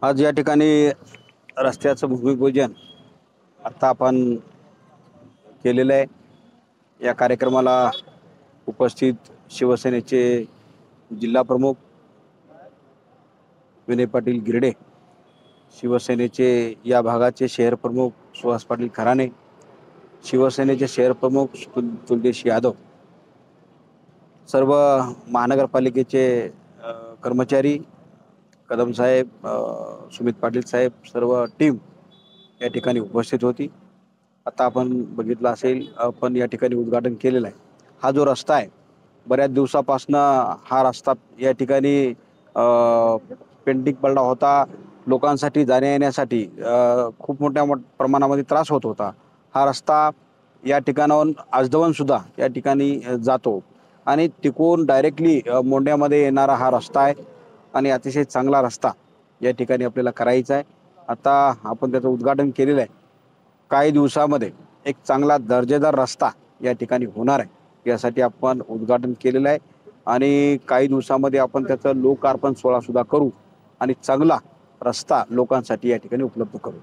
आज या ठिकाणी रस्त्याचं भूमिपूजन आता आपण केलेलं आहे। या कार्यक्रमाला उपस्थित शिवसेनेचे जिल्हा प्रमुख विनय पाटील गिरडे, शिवसेनेचे या भागाचे शहर प्रमुख सुहास पाटील खराणे, शिवसेनेचे शहर प्रमुख तुलदेश यादव, सर्व महानगरपालिकेचे कर्मचारी, कदम साहेब, सुमित पाटील साहेब, सर्व टीम या ठिकाणी उपस्थित होती। आता आपण बघितलं असेल, आपण या ठिकाणी उद्घाटन केलेलं आहे। हा जो रस्ता आहे, बऱ्याच दिवसापासून हा रस्ता या ठिकाणी पेंडिंग पडला होता। लोकांसाठी जाण्या येण्यासाठी खूप मोठ्या प्रमाणामध्ये त्रास होत होता। हा रस्ता या ठिकाणाहून आजदवन सुद्धा या ठिकाणी जातो आणि तिकून डायरेक्टली मोंड्यामध्ये येणारा हा रस्ता आहे आणि अतिशय चांगला रस्ता या ठिकाणी आपल्याला करायचा आहे। आता आपण त्याचं उद्घाटन केलेलं आहे। काही दिवसामध्ये एक चांगला दर्जेदार रस्ता या ठिकाणी होणार आहे, यासाठी आपण उद्घाटन केलेलं आहे आणि काही दिवसामध्ये आपण त्याचं लोकार्पण सोहळा सुद्धा करू आणि चांगला रस्ता लोकांसाठी या ठिकाणी उपलब्ध करू।